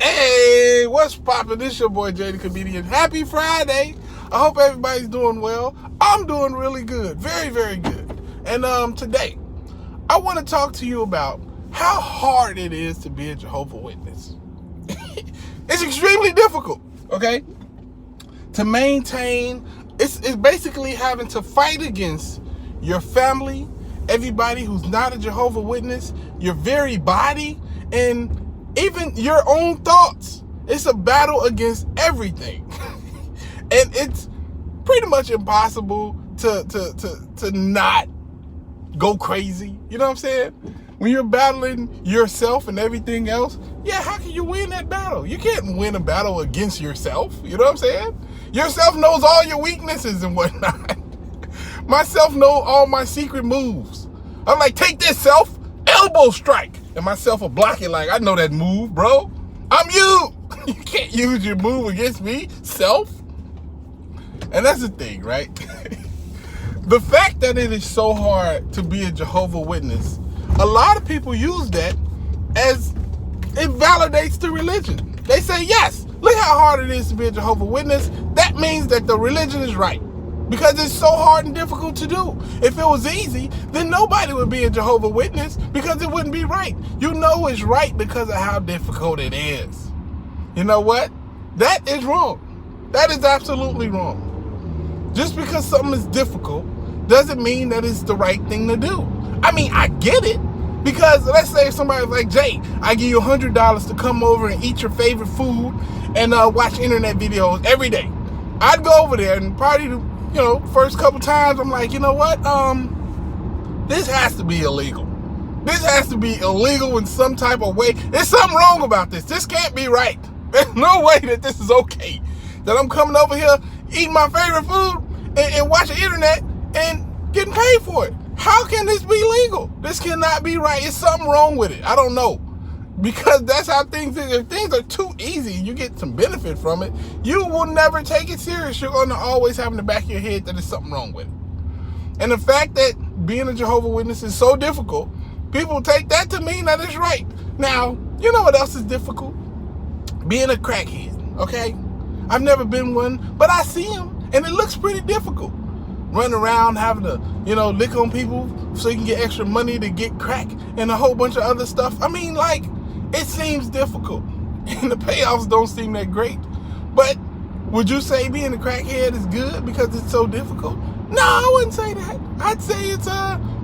Hey, what's poppin'? This your boy Jay the Comedian. Happy Friday. I hope everybody's doing well. I'm doing really good. Very, very good. And today, I want to talk to you about how hard it is to be a Jehovah Witness. It's extremely difficult, okay? To maintain, it's basically having to fight against your family, everybody who's not a Jehovah Witness, your very body, and even your own thoughts. It's a battle against everything. And it's pretty much impossible to not go crazy. You know what I'm saying? When you're battling yourself and everything else, yeah, how can you win that battle? You can't win a battle against yourself. You know what I'm saying? Yourself knows all your weaknesses and whatnot. Myself know all my secret moves. I'm like, take this, self, elbow strike. And myself will block it like, I know that move, bro. I'm you. You can't use your move against me, self. And that's the thing, right? The fact that it is so hard to be a Jehovah Witness, a lot of people use that as it validates the religion. They say, yes, look how hard it is to be a Jehovah Witness. That means that the religion is right. Because it's so hard and difficult to do. If it was easy, then nobody would be a Jehovah Witness because it wouldn't be right. You know it's right because of how difficult it is. You know what? That is wrong. That is absolutely wrong. Just because something is difficult doesn't mean that it's the right thing to do. I mean, I get it. Because let's say somebody's like, Jay, I give you $100 to come over and eat your favorite food and watch internet videos every day. I'd go over there and probably, first couple times, I'm like, you know what? This has to be illegal. This has to be illegal in some type of way. There's something wrong about this. This can't be right. There's no way that this is okay. That I'm coming over here, eating my favorite food, and watching internet, and getting paid for it. How can this be legal? This cannot be right. It's something wrong with it. I don't know. Because that's how things is. If things are too easy and you get some benefit from it, you will never take it serious. You're going to always have in the back of your head that there's something wrong with it. And the fact that being a Jehovah Witness is so difficult, people take that to mean that it's right. Now, you know what else is difficult? Being a crackhead, okay? I've never been one, but I see them, and it looks pretty difficult. Running around having to, lick on people so you can get extra money to get crack and a whole bunch of other stuff. I mean, like, it seems difficult, and the payoffs don't seem that great. But would you say being a crackhead is good because it's so difficult? No, I wouldn't say that. I'd say it's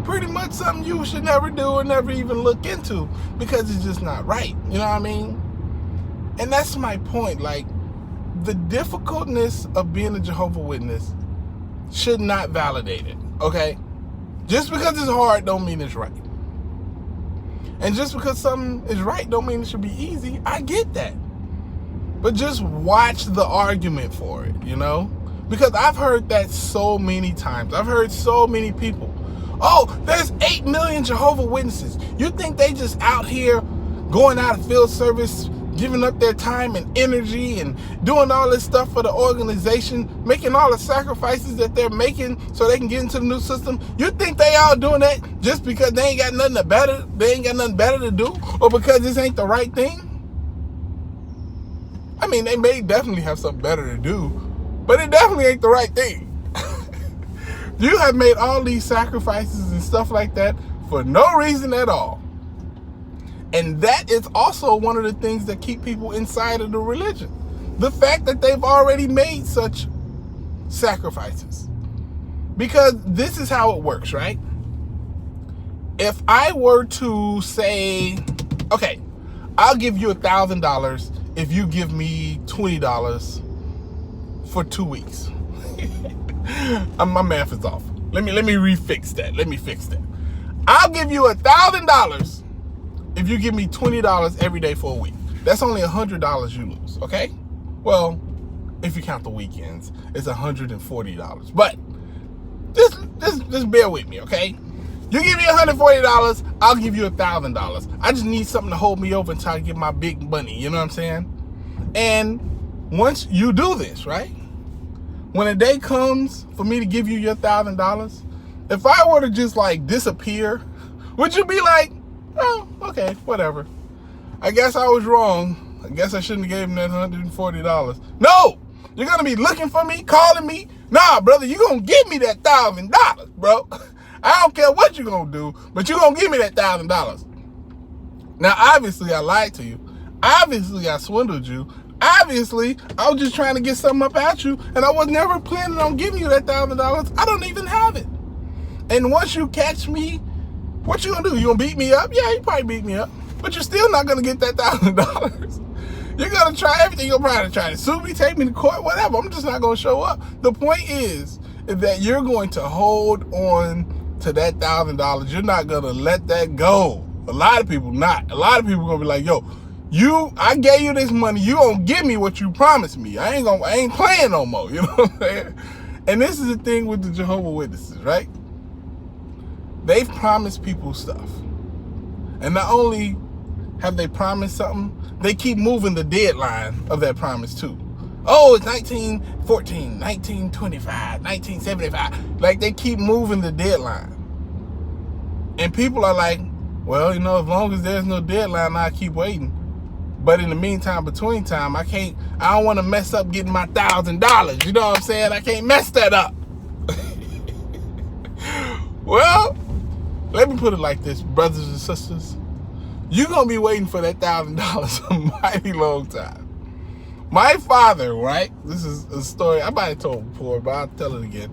pretty much something you should never do or never even look into because it's just not right. You know what I mean? And that's my point. Like, the difficultness of being a Jehovah Witness should not validate it, okay? Just because it's hard don't mean it's right. And just because something is right don't mean it should be easy. I get that. But just watch the argument for it, Because I've heard that so many times. I've heard so many people. Oh, there's 8 million Jehovah Witnesses. You think they just out here going out of field service, giving up their time and energy and doing all this stuff for the organization, making all the sacrifices that they're making so they can get into the new system? You think they all doing that just because they ain't got nothing better to do, or because this ain't the right thing? I mean, they may definitely have something better to do, but it definitely ain't the right thing. You have made all these sacrifices and stuff like that for no reason at all. And that is also one of the things that keep people inside of the religion. The fact that they've already made such sacrifices. Because this is how it works, right? If I were to say, okay, I'll give you $1,000 if you give me $20 for 2 weeks. My math is off. Let me refix that. Let me fix that. I'll give you $1,000 if you give me $20 every day for a week. That's only $100 you lose, okay? Well, if you count the weekends, it's $140. But just bear with me, okay? You give me $140, I'll give you $1,000. I just need something to hold me over until I get my big money, you know what I'm saying? And once you do this, right? When a day comes for me to give you your $1,000, if I were to just disappear, would you be like, oh, okay, whatever. I guess I was wrong. I guess I shouldn't have gave him that $140. No! You're going to be looking for me, calling me. Nah, brother, you're going to give me that $1,000, bro. I don't care what you're going to do, but you're going to give me that $1,000. Now, obviously, I lied to you. Obviously, I swindled you. Obviously, I was just trying to get something up at you, and I was never planning on giving you that $1,000. I don't even have it. And once you catch me, what you gonna do? You gonna beat me up? Yeah, you probably beat me up, but you're still not gonna get that $1,000. You're gonna try everything. You're probably try to sue me, take me to court, whatever. I'm just not gonna show up. The point is that you're going to hold on to that $1,000. You're not gonna let that go. A lot of people not. A lot of people gonna be like, yo, I gave you this money. You gonna give me what you promised me. I ain't playing no more. You know what I'm saying? And this is the thing with the Jehovah Witnesses, right? They've promised people stuff. And not only have they promised something, they keep moving the deadline of that promise too. Oh, it's 1914, 1925, 1975. Like, they keep moving the deadline. And people are like, well, as long as there's no deadline, I keep waiting. But in the meantime, between time, I don't want to mess up getting my $1,000. You know what I'm saying? I can't mess that up. Well, let me put it like this, brothers and sisters. You're going to be waiting for that $1,000 a mighty long time. My father, right? This is a story I might have told before, but I'll tell it again.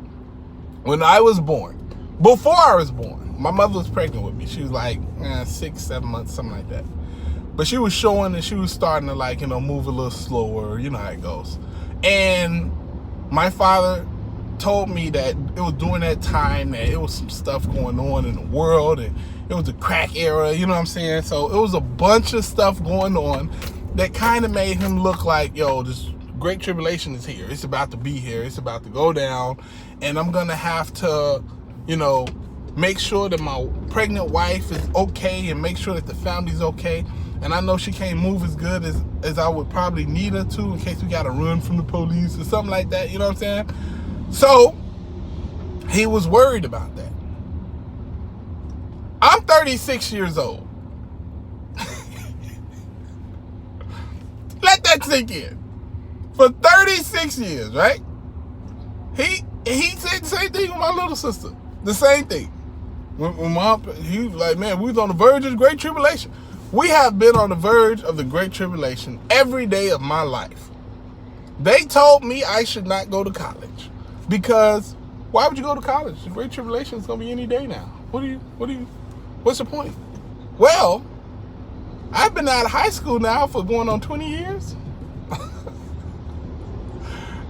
When I was born, before I was born, my mother was pregnant with me. She was like 6, 7 months, something like that. But she was showing that she was starting to move a little slower. You know how it goes. And my father told me that it was during that time that it was some stuff going on in the world, and it was the crack era, you know what I'm saying? So it was a bunch of stuff going on that kind of made him look like, yo, this great tribulation is here. It's about to be here. It's about to go down. And I'm going to have to, make sure that my pregnant wife is okay and make sure that the family's okay. And I know she can't move as good as I would probably need her to in case we got to run from the police or something like that. You know what I'm saying? So he was worried about that. I'm 36 years old. Let that sink in. For 36 years, right? He said the same thing with my little sister. The same thing. When Mom, he was like, man, we was on the verge of the Great Tribulation. We have been on the verge of the Great Tribulation every day of my life. They told me I should not go to college because why would you go to college? The Great Tribulation is going to be any day now. What's the point? Well, I've been out of high school now for going on 20 years.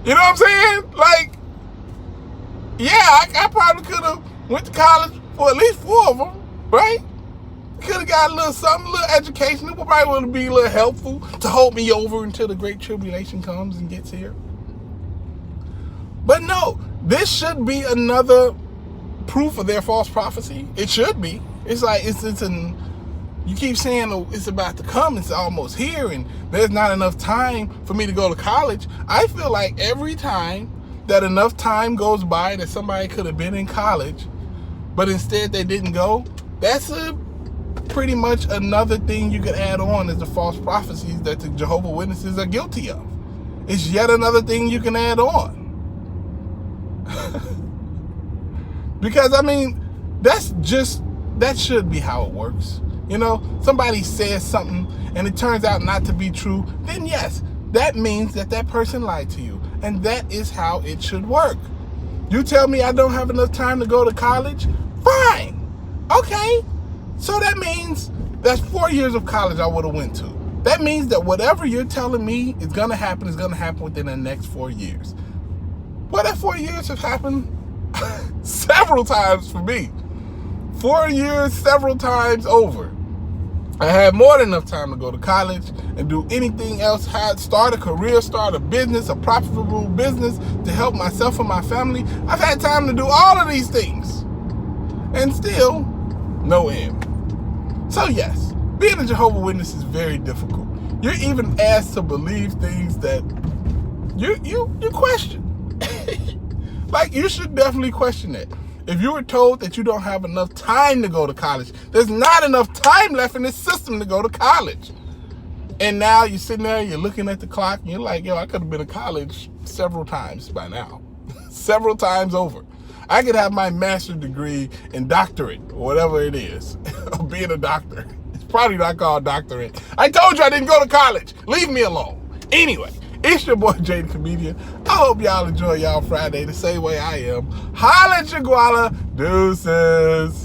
You know what I'm saying? Like, yeah, I probably could have went to college for at least 4 of them, right? Could have got a little something, a little education. It would probably be a little helpful to hold me over until the Great Tribulation comes and gets here. But no, this should be another proof of their false prophecy. It should be. It's like, you keep saying, oh, it's about to come, it's almost here, and there's not enough time for me to go to college. I feel like every time that enough time goes by that somebody could have been in college, but instead they didn't go, that's pretty much another thing you could add on as the false prophecies that the Jehovah Witnesses are guilty of. It's yet another thing you can add on. Because, that should be how it works. Somebody says something and it turns out not to be true, then yes, that means that person lied to you. And that is how it should work. You tell me I don't have enough time to go to college? Fine. Okay. So that means that's 4 years of college I would have went to. That means that whatever you're telling me is going to happen within the next 4 years. Well, that 4 years have happened several times for me. 4 years, several times over. I had more than enough time to go to college and do anything else, start a career, start a business, a profitable business to help myself and my family. I've had time to do all of these things. And still, no end. So yes, being a Jehovah's Witness is very difficult. You're even asked to believe things that you question. Like, you should definitely question that. If you were told that you don't have enough time to go to college, there's not enough time left in this system to go to college. And now you're sitting there, you're looking at the clock, and you're like, yo, I could have been to college several times by now. Several times over. I could have my master's degree in doctorate, or whatever it is, of being a doctor. It's probably not called doctorate. I told you I didn't go to college. Leave me alone. Anyway, it's your boy Jay the Comedian. I hope y'all enjoy y'all Friday the same way I am. Holla at your guala. Deuces.